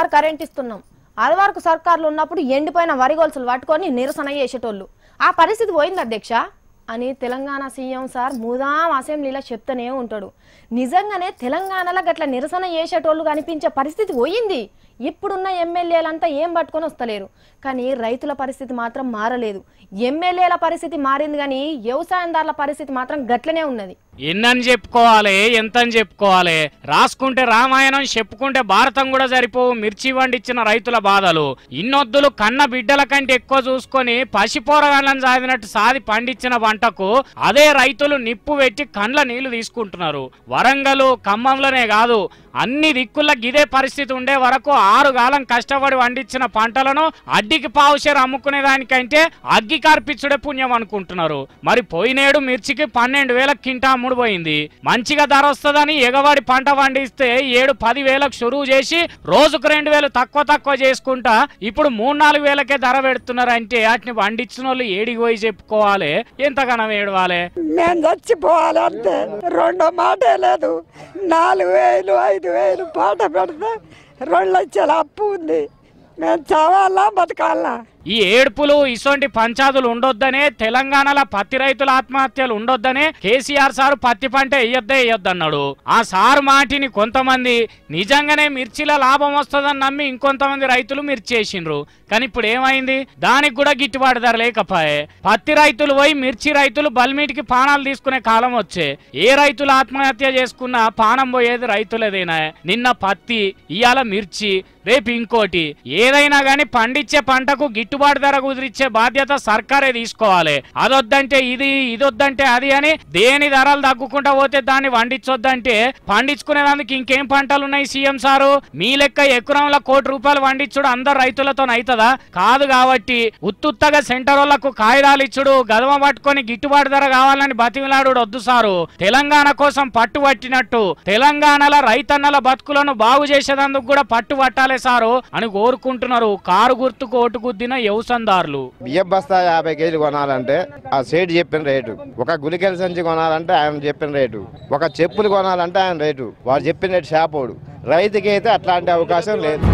ఆదివారం కరెంట్ ఇస్తున్నాం, ఆదివారకు సర్కార్లు ఉన్నప్పుడు ఎండిపోయిన వరి గొలుసులు పట్టుకొని నిరసన చేసేటోళ్ళు. ఆ పరిస్థితి పోయింది అధ్యక్ష అని తెలంగాణ సీఎం సార్ మూదాం అసెంబ్లీలో చెప్తూనే ఉంటాడు. నిజంగానే తెలంగాణలో గట్ల నిరసన చేసేటోళ్ళు కనిపించే పరిస్థితి పోయింది. ఇప్పుడున్న ఎమ్మెల్యేలంతా ఏం పట్టుకొని వస్తలేరు, కానీ రైతుల పరిస్థితి మాత్రం మారలేదు. ఎమ్మెల్యేల పరిస్థితి మారింది కానీ వ్యవసాయదారుల పరిస్థితి మాత్రం గట్లనే ఉన్నది. ఎన్నని చెప్పుకోవాలి, ఎంతని చెప్పుకోవాలి? రాసుకుంటే రామాయణం, చెప్పుకుంటే భారతం కూడా సరిపోవు మిర్చి పండించిన రైతుల బాధలు. ఇన్నొద్దులు కన్న బిడ్డల కంటే ఎక్కువ చూసుకొని పసిపోరగాళ్ళని సాధినట్టు సాది పండించిన పంటకు అదే రైతులు నిప్పు పెట్టి కండ్ల నీళ్లు తీసుకుంటున్నారు. వరంగల్ ఖమ్మంలోనే కాదు, అన్ని దిక్కుల గిదే పరిస్థితి ఉండే వరకు 6 కాలం కష్టపడి పండించిన పంటలను అడ్డికి పావుషేరు అమ్ముకునే దానికంటే అగ్గి కార్పిచ్చుడే పుణ్యం అనుకుంటున్నారు. మరి పోయినేడు మిర్చికి 12,000 కింటా అమ్ముడుపోయింది. మంచిగా ధర వస్తుందని ఎగవాడి పంట పండిస్తే 7-10,000 షురువు చేసి రోజుకు 2,000 తక్కువ చేసుకుంటా ఇప్పుడు 3-4 వేలకే ధర పెడుతున్నారు. అంటే వాటిని పండించిన వాళ్ళు ఏడికి పోయి చెప్పుకోవాలి, ఎంతగానో ఏడవాలి? మేము చచ్చిపోవాలి అంతే, రెండో మాటే లేదు. 4,000 5,000 పాట పెడితే 2 లక్షల అప్పు ఉంది. మేము చావాలా బతకాలా? ఈ ఏడుపులు ఇసొంటి పంచాదులు ఉండొద్దనే, తెలంగాణలో పత్తి రైతుల ఆత్మహత్యలు ఉండొద్దనే కేసీఆర్ సారు పత్తి పంట వేయొద్దన్నాడు. ఆ సారు మాటిని కొంతమంది నిజంగానే మిర్చిల లాభం వస్తుందని నమ్మి ఇంకొంతమంది రైతులు మిర్చి వేసిండ్రు. కానీ ఇప్పుడు ఏమైంది? దానికి కూడా గిట్టుబాటు ధర లేకపోయే. పత్తి రైతులు పోయి మిర్చి రైతులు బల్మీటికి పానాలు తీసుకునే కాలం వచ్చే. ఏ రైతులు ఆత్మహత్య చేసుకున్నా పానం పోయేది రైతులదేనా. నిన్న పత్తి, ఇవాళ మిర్చి, రేపు ఇంకోటి. ఏదైనా గాని పండించే పంటకు గిట్టుబాటు ధర కుదిరిచ్చే బాధ్యత సర్కారే తీసుకోవాలి. అదొద్దంటే ఇది, ఇదొద్దంటే అది అని దేని ధరలు తగ్గుకుంటా పోతే దాన్ని పండించొద్దంటే పండించుకునేందుకు ఇంకేం పంటలు ఉన్నాయి సీఎం సారు? మీ లెక్క ఎకరంలో ₹1 కోటి పండించుడు అందరు రైతులతో అవుతుందా? కాదు. కాబట్టి ఉత్తుత్తగా సెంటర్ వాళ్లకు కాగితాలు ఇచ్చుడు, గదమ పట్టుకొని గిట్టుబాటు ధర కావాలని బతిమిలాడు వద్దు సారు. తెలంగాణ కోసం పట్టుబట్టినట్టు తెలంగాణలో రైతన్నల బతుకులను బాగు చేసేందుకు కూడా పట్టుబట్టాలి సారు అని కోరుకుంటున్నారు కారు గుర్తుకు ఓటు గుద్దిన వ్యవసాయదారులు. బియ్యం బస్తా 50 కేజీలు కొనాలంటే ఆ సేటు చెప్పిన రేటు, ఒక గులికల సంచి కొనాలంటే ఆయన చెప్పిన రేటు, ఒక చెప్పులు కొనాలంటే ఆయన రేటు, వాడు చెప్పిన రేటు షాపోడు. రైతుకి అయితే అట్లాంటి అవకాశం లేదు.